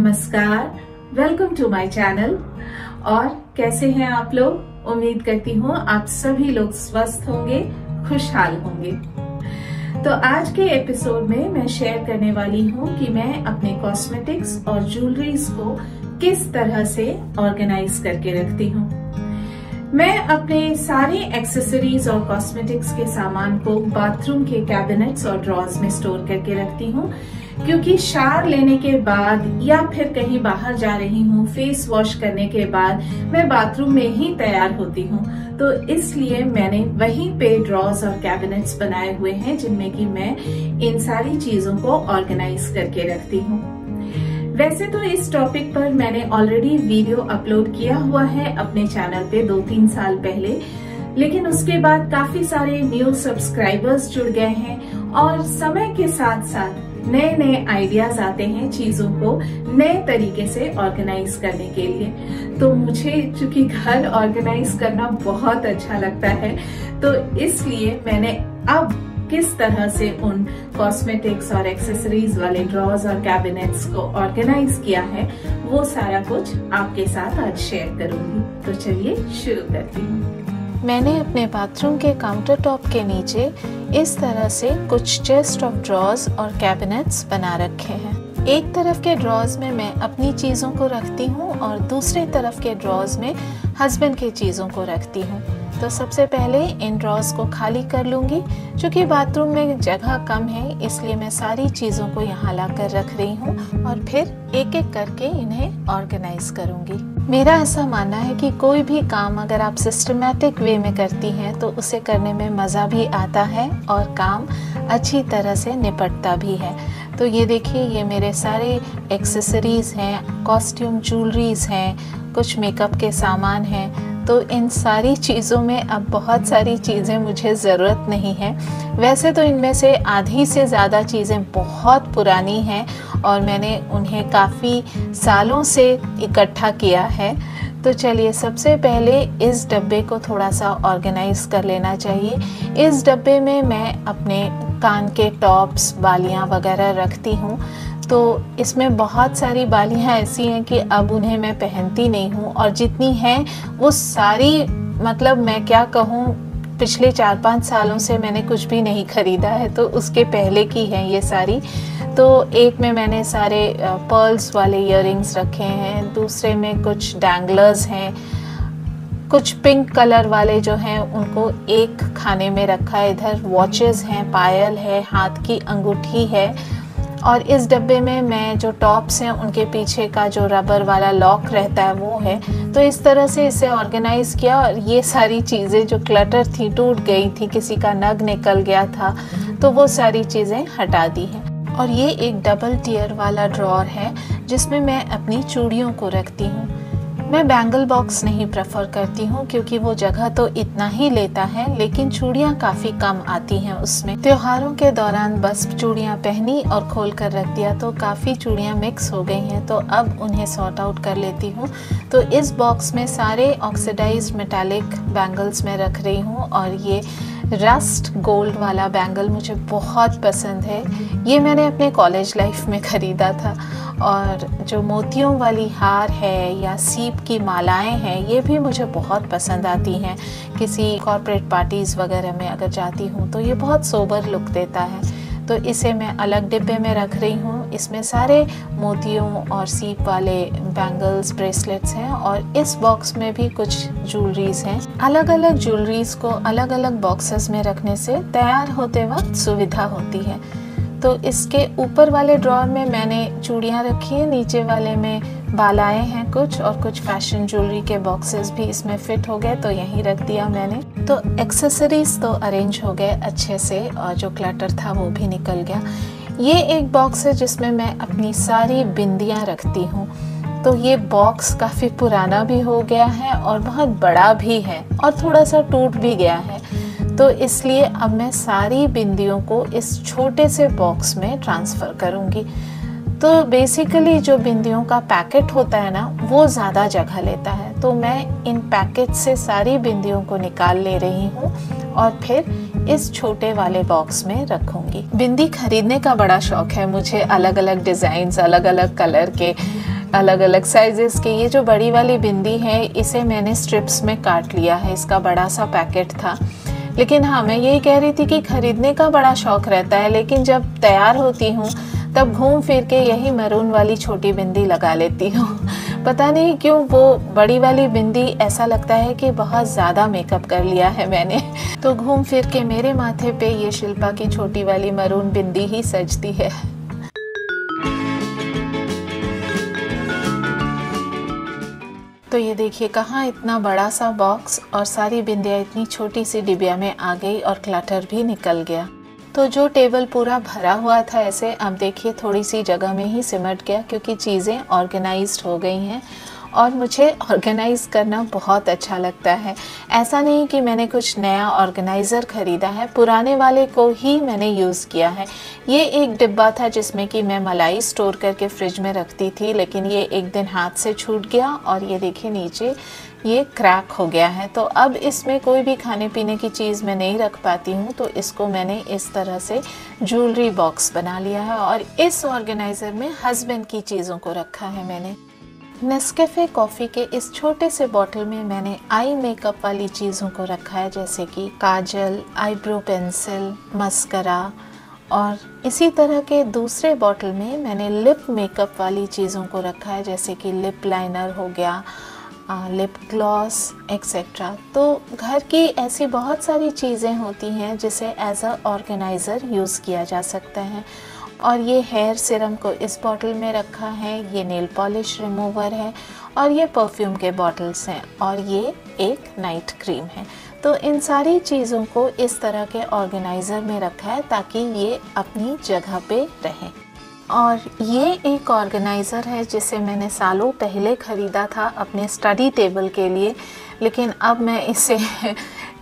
नमस्कार, welcome to my channel. और कैसे हैं आप लोग? उम्मीद करती हूँ आप सभी लोग स्वस्थ होंगे, खुशहाल होंगे। तो आज के एपिसोड में मैं शेयर करने वाली हूँ कि मैं अपने कॉस्मेटिक्स और ज्वेलरीज को किस तरह से ऑर्गेनाइज करके रखती हूँ। मैं अपने सारे एक्सेसरीज और कॉस्मेटिक्स के सामान को बाथरूम के कैबिनेट्स और ड्रॉर्स में स्टोर करके रखती हूँ, क्योंकि शावर लेने के बाद या फिर कहीं बाहर जा रही हूँ, फेस वॉश करने के बाद मैं बाथरूम में ही तैयार होती हूँ। तो इसलिए मैंने वहीं पे ड्रॉर्स और कैबिनेट्स बनाए हुए हैं जिनमें कि मैं इन सारी चीजों को ऑर्गेनाइज करके रखती हूँ। वैसे तो इस टॉपिक पर मैंने ऑलरेडी वीडियो अपलोड किया हुआ है अपने चैनल पे 2-3 साल पहले, लेकिन उसके बाद काफी सारे न्यू सब्सक्राइबर्स जुड़ गए हैं और समय के साथ साथ नए नए आइडियाज आते हैं चीजों को नए तरीके से ऑर्गेनाइज करने के लिए। तो मुझे चूंकि घर ऑर्गेनाइज करना बहुत अच्छा लगता है, तो इसलिए मैंने अब किस तरह से उन कॉस्मेटिक्स और एक्सेसरीज वाले ड्रॉर्स और कैबिनेट्स को ऑर्गेनाइज किया है, वो सारा कुछ आपके साथ आज शेयर करूंगी। तो चलिए शुरू करती हूँ। मैंने अपने बाथरूम के काउंटर टॉप के नीचे इस तरह से कुछ चेस्ट ऑफ ड्रॉर्स और कैबिनेट्स बना रखे हैं। एक तरफ के ड्रॉर्स में मैं अपनी चीज़ों को रखती हूँ और दूसरे तरफ के ड्रॉर्स में हस्बैंड की चीज़ों को रखती हूँ। तो सबसे पहले इन ड्रॉर्स को खाली कर लूँगी। चूँकि बाथरूम में जगह कम है, इसलिए मैं सारी चीज़ों को यहाँ ला कर रख रही हूँ और फिर एक एक करके इन्हें ऑर्गेनाइज करूँगी। मेरा ऐसा मानना है कि कोई भी काम अगर आप सिस्टमैटिक वे में करती हैं तो उसे करने में मज़ा भी आता है और काम अच्छी तरह से निपटता भी है। तो ये देखिए, ये मेरे सारे एक्सेसरीज़ हैं, कॉस्ट्यूम ज्वेलरीज़ हैं, कुछ मेकअप के सामान हैं। तो इन सारी चीज़ों में अब बहुत सारी चीज़ें मुझे ज़रूरत नहीं है। वैसे तो इनमें से आधी से ज़्यादा चीज़ें बहुत पुरानी हैं और मैंने उन्हें काफ़ी सालों से इकट्ठा किया है। तो चलिए, सबसे पहले इस डब्बे को थोड़ा सा ऑर्गेनाइज कर लेना चाहिए। इस डब्बे में मैं अपने कान के टॉप्स, बालियाँ वगैरह रखती हूँ। तो इसमें बहुत सारी बालियाँ ऐसी हैं कि अब उन्हें मैं पहनती नहीं हूँ, और जितनी हैं वो सारी, मतलब मैं क्या कहूँ, पिछले 4-5 सालों से मैंने कुछ भी नहीं ख़रीदा है, तो उसके पहले की हैं ये सारी। तो एक में मैंने सारे पर्ल्स वाले इयररिंग्स रखे हैं, दूसरे में कुछ डैंगलर्स हैं, कुछ पिंक कलर वाले जो हैं उनको एक खाने में रखा है। इधर वॉचेस हैं, पायल है, हाथ की अंगूठी है। और इस डब्बे में मैं जो टॉप्स हैं उनके पीछे का जो रबर वाला लॉक रहता है वो है। तो इस तरह से इसे ऑर्गेनाइज़ किया और ये सारी चीज़ें जो क्लटर थी, टूट गई थी, किसी का नग निकल गया था, तो वो सारी चीज़ें हटा दी हैं। और ये एक डबल टियर वाला ड्रॉर है जिसमें मैं अपनी चूड़ियों को रखती हूँ। मैं बैंगल बॉक्स नहीं प्रेफर करती हूँ क्योंकि वो जगह तो इतना ही लेता है, लेकिन चूड़ियाँ काफ़ी कम आती हैं उसमें। त्योहारों के दौरान बस चूड़ियाँ पहनी और खोल कर रख दिया, तो काफ़ी चूड़ियाँ मिक्स हो गई हैं, तो अब उन्हें सॉर्ट आउट कर लेती हूँ। तो इस बॉक्स में सारे ऑक्सीडाइज्ड मेटालिक बैंगल्स में रख रही हूँ और ये रस्ट गोल्ड वाला बैंगल मुझे बहुत पसंद है। ये मैंने अपने कॉलेज लाइफ में ख़रीदा था। और जो मोतियों वाली हार है या सीप की मालाएं हैं, ये भी मुझे बहुत पसंद आती हैं। किसी कॉर्पोरेट पार्टीज़ वगैरह में अगर जाती हूँ तो ये बहुत सोबर लुक देता है। तो इसे मैं अलग डिब्बे में रख रही हूँ। इसमें सारे मोतियों और सीप वाले बैंगल्स, ब्रेसलेट्स हैं, और इस बॉक्स में भी कुछ ज्वेलरीज हैं। अलग अलग ज्वेलरीज को अलग अलग बॉक्सेस में रखने से तैयार होते वक्त सुविधा होती है। तो इसके ऊपर वाले ड्रॉर में मैंने चूड़ियाँ रखी हैं, नीचे वाले में बालाएं हैं कुछ, और कुछ फैशन ज्वेलरी के बॉक्सेस भी इसमें फिट हो गए, तो यहीं रख दिया मैंने। तो एक्सेसरीज तो अरेंज हो गए अच्छे से और जो क्लटर था वो भी निकल गया। ये एक बॉक्स है जिसमें मैं अपनी सारी बिंदियाँ रखती हूँ। तो ये बॉक्स काफ़ी पुराना भी हो गया है और बहुत बड़ा भी है और थोड़ा सा टूट भी गया है। तो इसलिए अब मैं सारी बिंदियों को इस छोटे से बॉक्स में ट्रांसफ़र करूँगी। तो बेसिकली जो बिंदियों का पैकेट होता है ना, वो ज़्यादा जगह लेता है, तो मैं इन पैकेट से सारी बिंदियों को निकाल ले रही हूँ और फिर इस छोटे वाले बॉक्स में रखूँगी। बिंदी खरीदने का बड़ा शौक़ है मुझे, अलग अलग डिज़ाइंस, अलग अलग कलर के। अलग अलग साइजेस के। ये जो बड़ी वाली बिंदी है इसे मैंने स्ट्रिप्स में काट लिया है, इसका बड़ा सा पैकेट था। लेकिन हाँ, मैं यही कह रही थी कि ख़रीदने का बड़ा शौक़ रहता है, लेकिन जब तैयार होती हूँ तब घूम फिर के यही मरून वाली छोटी बिंदी लगा लेती हूँ। पता नहीं क्यों वो बड़ी वाली बिंदी ऐसा लगता है कि बहुत ज़्यादा मेकअप कर लिया है मैंने। तो घूम फिर के मेरे माथे पे ये शिल्पा की छोटी वाली मरून बिंदी ही सजती है। तो ये देखिए कहाँ इतना बड़ा सा बॉक्स और सारी बिंदियाँ इतनी छोटी सी डिबिया में आ गई और क्लटर भी निकल गया। तो जो टेबल पूरा भरा हुआ था ऐसे, अब देखिए थोड़ी सी जगह में ही सिमट गया, क्योंकि चीज़ें ऑर्गेनाइज्ड हो गई हैं और मुझे ऑर्गेनाइज़ करना बहुत अच्छा लगता है। ऐसा नहीं कि मैंने कुछ नया ऑर्गेनाइज़र ख़रीदा है, पुराने वाले को ही मैंने यूज़ किया है। ये एक डिब्बा था जिसमें कि मैं मलाई स्टोर करके फ्रिज में रखती थी, लेकिन ये एक दिन हाथ से छूट गया और ये देखिए नीचे ये क्रैक हो गया है। तो अब इसमें कोई भी खाने पीने की चीज़ मैं नहीं रख पाती हूँ, तो इसको मैंने इस तरह से ज्वेलरी बॉक्स बना लिया है और इस ऑर्गेनाइज़र में हस्बैंड की चीज़ों को रखा है मैंने। नेस्कैफ़े कॉफ़ी के इस छोटे से बॉटल में मैंने आई मेकअप वाली चीज़ों को रखा है, जैसे कि काजल, आईब्रो पेंसिल, मस्करा, और इसी तरह के दूसरे बॉटल में मैंने लिप मेकअप वाली चीज़ों को रखा है, जैसे कि लिप लाइनर हो गया, लिप ग्लॉस एक्सेट्रा। तो घर की ऐसी बहुत सारी चीज़ें होती हैं जिसे एज अ ऑर्गेनाइज़र यूज़ किया जा सकता है। और ये हेयर सीरम को इस बॉटल में रखा है, ये नेल पॉलिश रिमूवर है और ये परफ्यूम के बॉटल्स हैं और ये एक नाइट क्रीम है। तो इन सारी चीज़ों को इस तरह के ऑर्गेनाइज़र में रखा है ताकि ये अपनी जगह पे रहें। और ये एक ऑर्गेनाइज़र है जिसे मैंने सालों पहले ख़रीदा था अपने स्टडी टेबल के लिए, लेकिन अब मैं इसे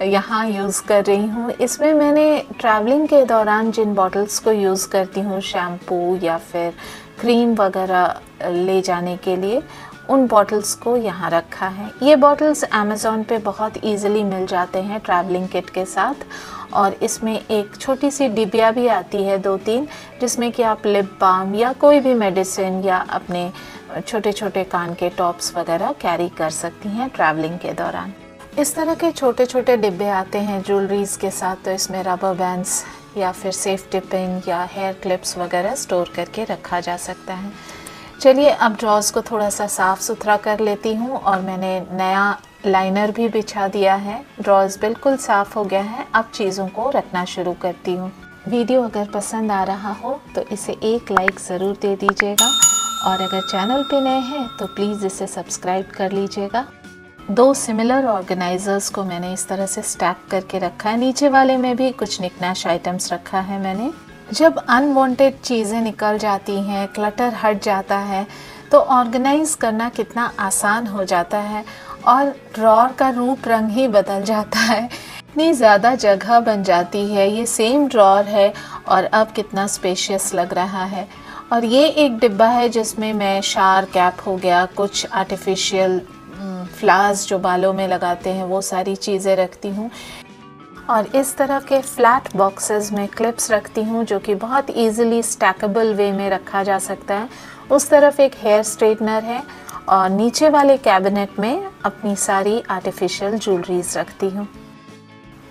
यहाँ यूज़ कर रही हूँ। इसमें मैंने ट्रैवलिंग के दौरान जिन बॉटल्स को यूज़ करती हूँ, शैम्पू या फिर क्रीम वगैरह ले जाने के लिए, उन बॉटल्स को यहाँ रखा है। ये बॉटल्स अमेज़ॉन पे बहुत इजीली मिल जाते हैं ट्रैवलिंग किट के साथ। और इसमें एक छोटी सी डिबिया भी आती है 2-3, जिसमें कि आप लिप बाम या कोई भी मेडिसिन या अपने छोटे छोटे कान के टॉप्स वगैरह कैरी कर सकती हैं ट्रैवलिंग के दौरान। इस तरह के छोटे छोटे डिब्बे आते हैं ज्वेलरीज़ के साथ, तो इसमें रबर बैंड्स या फिर सेफ्टी पिन या हेयर क्लिप्स वगैरह स्टोर करके रखा जा सकता है। चलिए अब ड्रॉर्स को थोड़ा सा साफ़ सुथरा कर लेती हूँ और मैंने नया लाइनर भी बिछा दिया है। ड्रॉर्स बिल्कुल साफ़ हो गया है। अब चीज़ों को रखना शुरू करती हूँ। वीडियो अगर पसंद आ रहा हो तो इसे एक लाइक ज़रूर दे दीजिएगा और अगर चैनल पे नए हैं तो प्लीज़ इसे सब्सक्राइब कर लीजिएगा। 2 सिमिलर ऑर्गेनाइज़र्स को मैंने इस तरह से स्टैक करके रखा है। नीचे वाले में भी कुछ निकनैश आइटम्स रखा है मैंने। जब अनवांटेड चीज़ें निकल जाती हैं, क्लटर हट जाता है, तो ऑर्गेनाइज़ करना कितना आसान हो जाता है और ड्रॉर का रूप रंग ही बदल जाता है। इतनी ज़्यादा जगह बन जाती है। ये सेम ड्रॉर है और अब कितना स्पेशियस लग रहा है। और ये एक डिब्बा है जिसमें मैं शार कैप हो गया, कुछ आर्टिफिशियल फ्लावर्स जो बालों में लगाते हैं वो सारी चीज़ें रखती हूँ। और इस तरह के फ्लैट बॉक्सेस में क्लिप्स रखती हूँ जो कि बहुत इजीली स्टैकेबल वे में रखा जा सकता है। उस तरफ एक हेयर स्ट्रेटनर है और नीचे वाले कैबिनेट में अपनी सारी आर्टिफिशियल ज्वेलरीज रखती हूँ।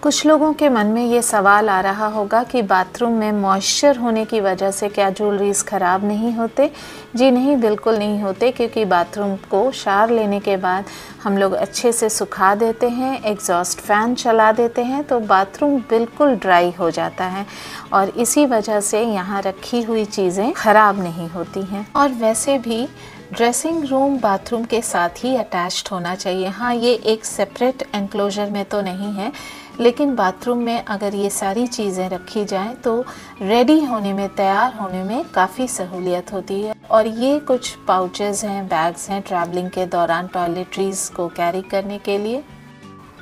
कुछ लोगों के मन में ये सवाल आ रहा होगा कि बाथरूम में मॉइस्चर होने की वजह से क्या ज्वेलरीज ख़राब नहीं होते? जी नहीं, बिल्कुल नहीं होते, क्योंकि बाथरूम को शावर लेने के बाद हम लोग अच्छे से सुखा देते हैं, एग्जॉस्ट फैन चला देते हैं, तो बाथरूम बिल्कुल ड्राई हो जाता है और इसी वजह से यहाँ रखी हुई चीज़ें ख़राब नहीं होती हैं। और वैसे भी ड्रेसिंग रूम बाथरूम के साथ ही अटैच्ड होना चाहिए। हाँ, ये एक सेपरेट एनक्लोजर में तो नहीं है, लेकिन बाथरूम में अगर ये सारी चीज़ें रखी जाएं तो रेडी होने में, तैयार होने में काफ़ी सहूलियत होती है। और ये कुछ पाउचेस हैं, बैग्स हैं ट्रैवलिंग के दौरान टॉयलेटरीज़ को कैरी करने के लिए।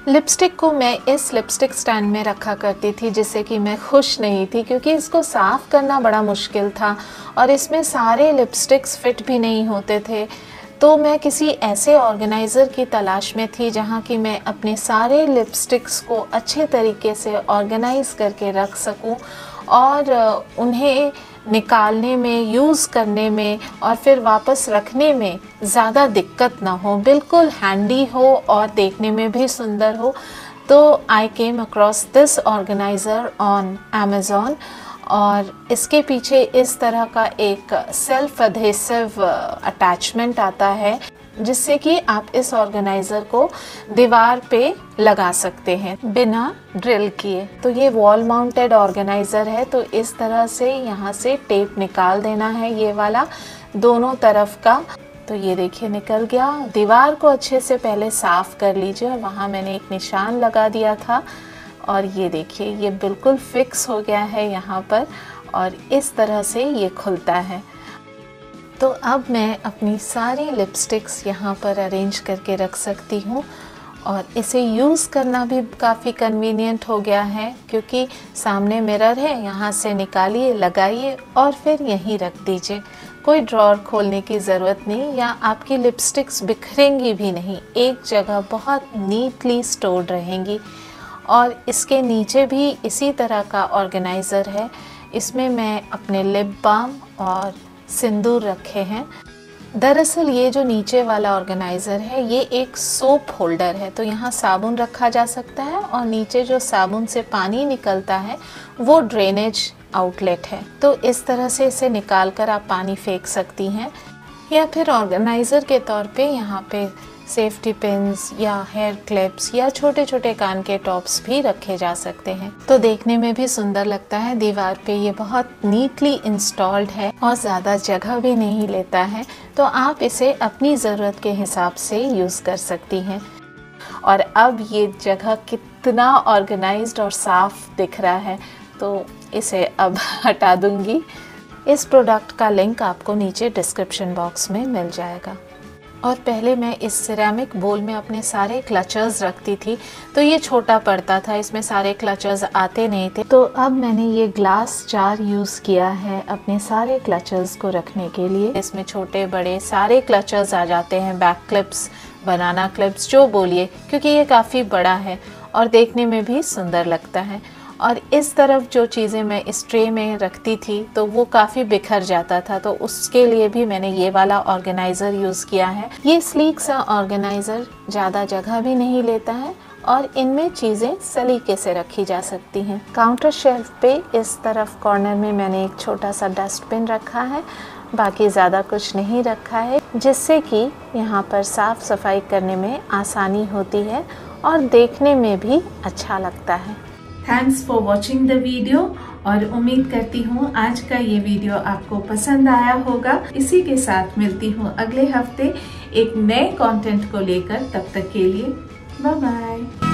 लिपस्टिक को मैं इस लिपस्टिक स्टैंड में रखा करती थी, जिससे कि मैं खुश नहीं थी क्योंकि इसको साफ़ करना बड़ा मुश्किल था और इसमें सारे लिपस्टिक्स फिट भी नहीं होते थे। तो मैं किसी ऐसे ऑर्गेनाइज़र की तलाश में थी जहाँ कि मैं अपने सारे लिपस्टिक्स को अच्छे तरीके से ऑर्गेनाइज़ करके रख सकूँ और उन्हें निकालने में, यूज़ करने में और फिर वापस रखने में ज़्यादा दिक्कत ना हो, बिल्कुल हैंडी हो और देखने में भी सुंदर हो। तो I came across this organizer on Amazon और इसके पीछे इस तरह का एक सेल्फ अधेसिव अटैचमेंट आता है जिससे कि आप इस ऑर्गेनाइज़र को दीवार पे लगा सकते हैं बिना ड्रिल किए। तो ये वॉल माउंटेड ऑर्गेनाइज़र है, तो इस तरह से यहाँ से टेप निकाल देना है ये वाला दोनों तरफ का। तो ये देखिए निकल गया। दीवार को अच्छे से पहले साफ़ कर लीजिए, वहाँ मैंने एक निशान लगा दिया था और ये देखिए ये बिल्कुल फिक्स हो गया है यहाँ पर और इस तरह से ये खुलता है। तो अब मैं अपनी सारी लिपस्टिक्स यहाँ पर अरेंज करके रख सकती हूँ और इसे यूज़ करना भी काफ़ी कन्वीनियंट हो गया है क्योंकि सामने मिरर है, यहाँ से निकालिए, लगाइए और फिर यहीं रख दीजिए। कोई ड्रॉर खोलने की ज़रूरत नहीं या आपकी लिपस्टिक्स बिखरेंगी भी नहीं, एक जगह बहुत नीटली स्टोर्ड रहेंगी। और इसके नीचे भी इसी तरह का ऑर्गेनाइज़र है, इसमें मैं अपने लिप बाम और सिंदूर रखे हैं। दरअसल ये जो नीचे वाला ऑर्गेनाइज़र है ये एक सोप होल्डर है, तो यहाँ साबुन रखा जा सकता है और नीचे जो साबुन से पानी निकलता है वो ड्रेनेज आउटलेट है। तो इस तरह से इसे निकाल कर आप पानी फेंक सकती हैं या फिर ऑर्गेनाइज़र के तौर पे यहाँ पे सेफ्टी पिन्स या हेयर क्लिप्स या छोटे छोटे कान के टॉप्स भी रखे जा सकते हैं। तो देखने में भी सुंदर लगता है। दीवार पे ये बहुत नीटली इंस्टॉल्ड है और ज़्यादा जगह भी नहीं लेता है, तो आप इसे अपनी ज़रूरत के हिसाब से यूज़ कर सकती हैं। और अब ये जगह कितना ऑर्गेनाइज्ड और साफ दिख रहा है, तो इसे अब हटा दूंगी। इस प्रोडक्ट का लिंक आपको नीचे डिस्क्रिप्शन बॉक्स में मिल जाएगा। और पहले मैं इस सिरेमिक बोल में अपने सारे क्लचर्स रखती थी, तो ये छोटा पड़ता था, इसमें सारे क्लचर्स आते नहीं थे। तो अब मैंने ये ग्लास जार यूज़ किया है अपने सारे क्लचर्स को रखने के लिए। इसमें छोटे बड़े सारे क्लचर्स आ जाते हैं, बैक क्लिप्स, बनाना क्लिप्स, जो बोलिए, क्योंकि ये काफ़ी बड़ा है और देखने में भी सुंदर लगता है। और इस तरफ जो चीज़ें मैं इस ट्रे में रखती थी तो वो काफ़ी बिखर जाता था, तो उसके लिए भी मैंने ये वाला ऑर्गेनाइज़र यूज़ किया है। ये स्लीक सा ऑर्गेनाइज़र ज़्यादा जगह भी नहीं लेता है और इनमें चीज़ें सलीके से रखी जा सकती हैं। काउंटर शेल्फ पे इस तरफ कॉर्नर में मैंने एक छोटा सा डस्टबिन रखा है, बाकी ज़्यादा कुछ नहीं रखा है, जिससे कि यहाँ पर साफ़ सफाई करने में आसानी होती है और देखने में भी अच्छा लगता है। Thanks for watching the video और उम्मीद करती हूँ आज का ये वीडियो आपको पसंद आया होगा। इसी के साथ मिलती हूँ अगले हफ्ते एक नए कंटेंट को लेकर। तब तक के लिए बाय बाय।